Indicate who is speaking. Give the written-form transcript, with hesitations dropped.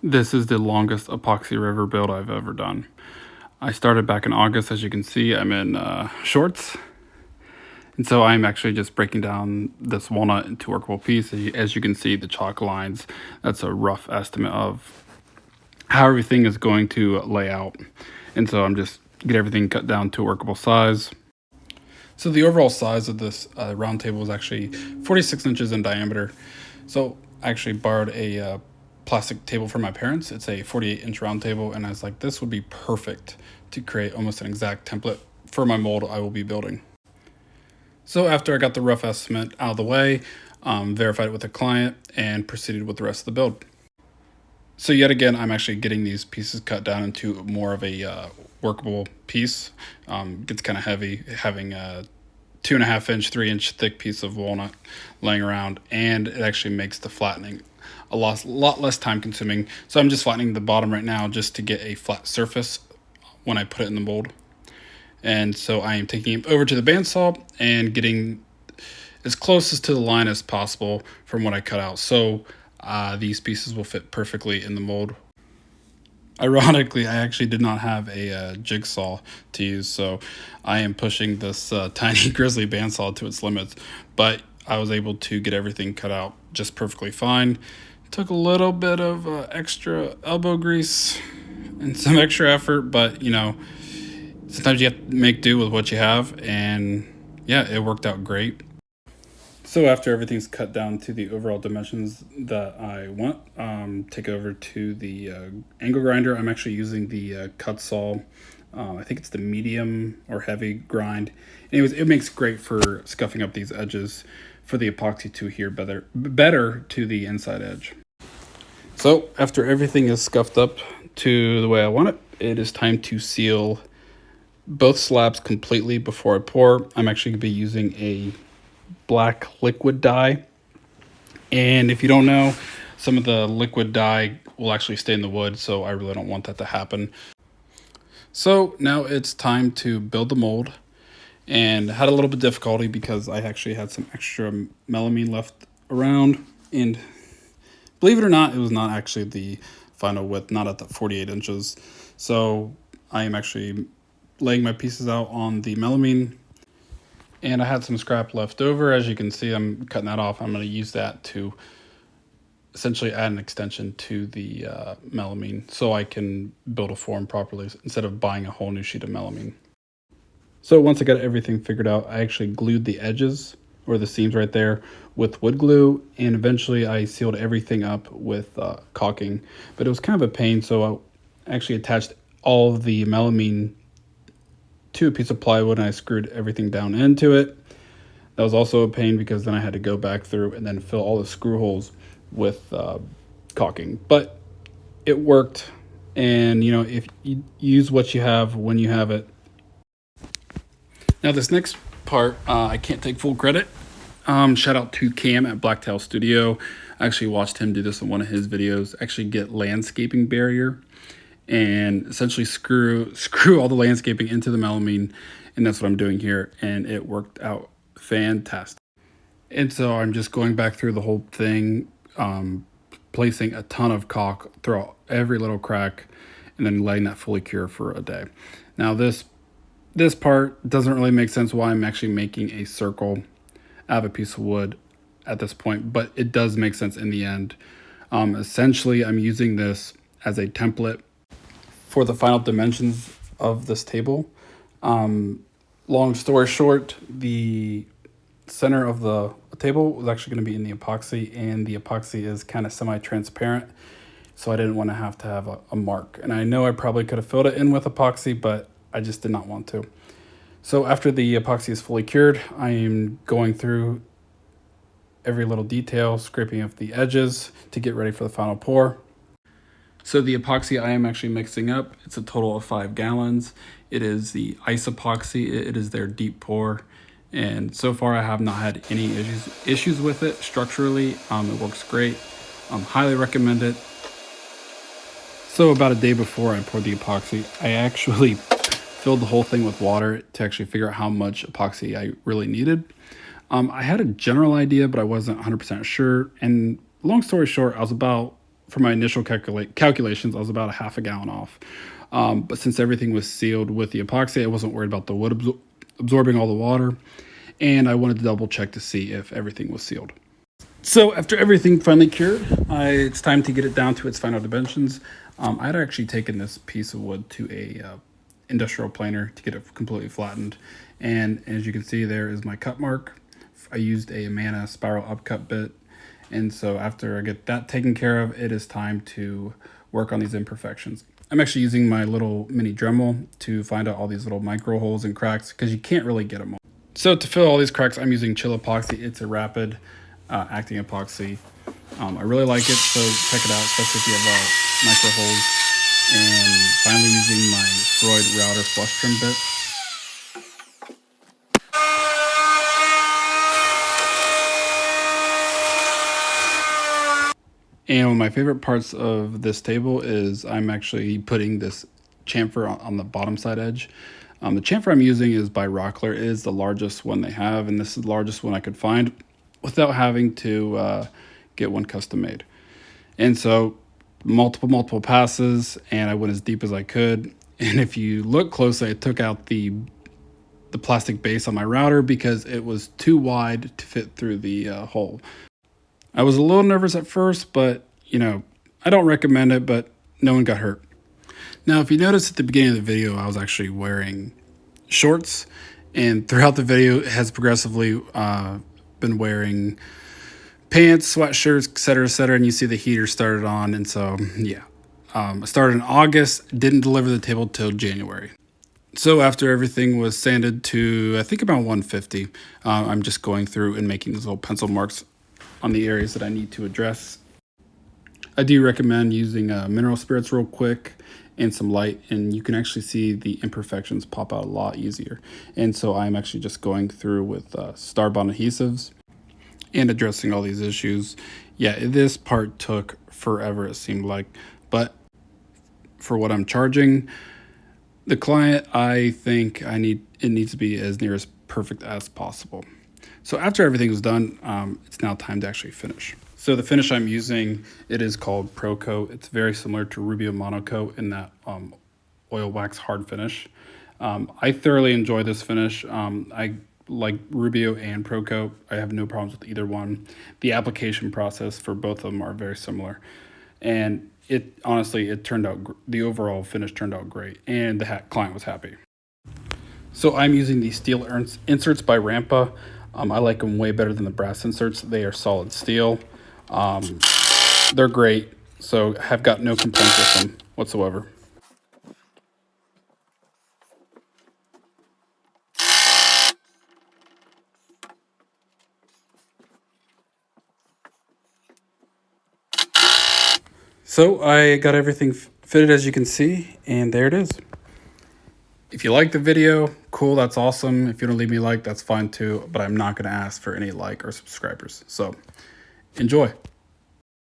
Speaker 1: This is the longest Epoxy River build I've ever done. I started back in August. As you can see, I'm in shorts. And so I'm actually just breaking down this walnut into workable piece. As you can see, the chalk lines, that's a rough estimate of how everything is going to lay out. And so I'm just get everything cut down to a workable size. So the overall size of this round table is actually 46 inches in diameter. So I actually borrowed a plastic table from my parents. It's a 48-inch round table, and I was like, this would be perfect to create almost an exact template for my mold I will be building. So after I got the rough estimate out of the way, verified it with the client, and proceeded with the rest of the build. So yet again, I'm actually getting these pieces cut down into more of a workable piece. Gets kind of heavy having a 2.5-inch, 3-inch thick piece of walnut laying around, and it actually makes the flattening a lot less time consuming. So I'm just flattening the bottom right now just to get a flat surface when I put it in the mold. And so I am taking it over to the bandsaw and getting as close as to the line as possible from what I cut out. So these pieces will fit perfectly in the mold. Ironically, I actually did not have a jigsaw to use, so I am pushing this tiny Grizzly bandsaw to its limits, but I was able to get everything cut out just perfectly fine. Took a little bit of extra elbow grease and some extra effort, but you know, sometimes you have to make do with what you have, and yeah, it worked out great. So after everything's cut down to the overall dimensions that I want, take it over to the angle grinder. I'm actually using the cut saw. I think it's the medium or heavy grind. Anyways, it makes great for scuffing up these edges for the epoxy to adhere better to the inside edge. So after everything is scuffed up to the way I want it, it is time to seal both slabs completely before I pour. I'm actually going to be using a black liquid dye, and if you don't know, some of the liquid dye will actually stay in the wood, so I really don't want that to happen. So now it's time to build the mold, and had a little bit of difficulty because I actually had some extra melamine left around, and believe it or not, it was not actually the final width, not at the 48 inches. So I am actually laying my pieces out on the melamine, and I had some scrap left over. As you can see, I'm cutting that off. I'm going to use that to essentially add an extension to the melamine so I can build a form properly instead of buying a whole new sheet of melamine. So once I got everything figured out, I actually glued the edges or the seams right there with wood glue, and eventually I sealed everything up with caulking. But it was kind of a pain, so I actually attached all of the melamine to a piece of plywood, and I screwed everything down into it. That was also a pain because then I had to go back through and then fill all the screw holes with caulking. But it worked, and you know, if you use what you have when you have it. Now this next part, I can't take full credit. Shout out to Cam at Blacktail Studio. I actually watched him do this in one of his videos. Actually get landscaping barrier and essentially screw all the landscaping into the melamine, and that's what I'm doing here, and it worked out fantastic. And so I'm just going back through the whole thing, placing a ton of caulk throughout every little crack, and then letting that fully cure for a day. Now this part doesn't really make sense why I'm actually making a circle out of a piece of wood at this point, but it does make sense in the end. Essentially, I'm using this as a template for the final dimensions of this table. Long story short, the center of the table was actually going to be in the epoxy, and the epoxy is kind of semi-transparent, so I didn't want to have a mark. And I know I probably could have filled it in with epoxy, but I just did not want to. So after the epoxy is fully cured, I am going through every little detail, scraping off the edges to get ready for the final pour. So the epoxy I am actually mixing up, it's a total of 5 gallons. It is the ice epoxy. It is their deep pour. And so far I have not had any issues with it structurally. It works great. Highly recommend it. So about a day before I poured the epoxy, I actually filled the whole thing with water to actually figure out how much epoxy I really needed. I had a general idea, but I wasn't 100% sure. And long story short, I was about for my initial calculations, I was about a half a gallon off. But since everything was sealed with the epoxy, I wasn't worried about the wood absorbing all the water, and I wanted to double check to see if everything was sealed. So after everything finally cured, it's time to get it down to its final dimensions. I had actually taken this piece of wood to a industrial planer to get it completely flattened. And as you can see, there is my cut mark. I used a Amana spiral upcut bit. And so after I get that taken care of, it is time to work on these imperfections. I'm actually using my little mini Dremel to find out all these little micro holes and cracks because you can't really get them all. So to fill all these cracks, I'm using Chill Epoxy. It's a rapid acting epoxy. I really like it, so check it out, especially if you have micro holes. And finally using my Freud router flush trim bit. And one of my favorite parts of this table is I'm actually putting this chamfer on the bottom side edge. The chamfer I'm using is by Rockler. It is the largest one they have, and this is the largest one I could find without having to get one custom made. And so multiple passes, and I went as deep as I could. And if you look closely, I took out the plastic base on my router because it was too wide to fit through the hole. I was a little nervous at first, but I don't recommend it, but no one got hurt. Now, if you notice at the beginning of the video, I was actually wearing shorts, and throughout the video, it has progressively been wearing pants, sweatshirts, etc., and you see the heater started on, and so, yeah. I started in August, didn't deliver the table till January. So after everything was sanded to, I think about 150, I'm just going through and making these little pencil marks on the areas that I need to address. I do recommend using mineral spirits real quick and some light, and you can actually see the imperfections pop out a lot easier. And so I'm actually just going through with Starbond adhesives and addressing all these issues. Yeah, this part took forever, it seemed like, but for what I'm charging the client, I think it needs to be as near as perfect as possible. So after everything was done, it's now time to actually finish. So the finish I'm using, it is called Pro Coat. It's very similar to Rubio Monocoat in that oil wax hard finish. I thoroughly enjoy this finish. I like Rubio and Pro Coat. I have no problems with either one. The application process for both of them are very similar. And honestly, it turned out, the overall finish turned out great, and the client was happy. So I'm using these steel inserts by Rampa. I like them way better than the brass inserts. They are solid steel. They're great, so have got no complaints with them whatsoever. So I got everything fitted, as you can see, and there it is. If you like the video, cool, that's awesome. If you don't leave me a like, that's fine too, but I'm not gonna ask for any like or subscribers. So enjoy.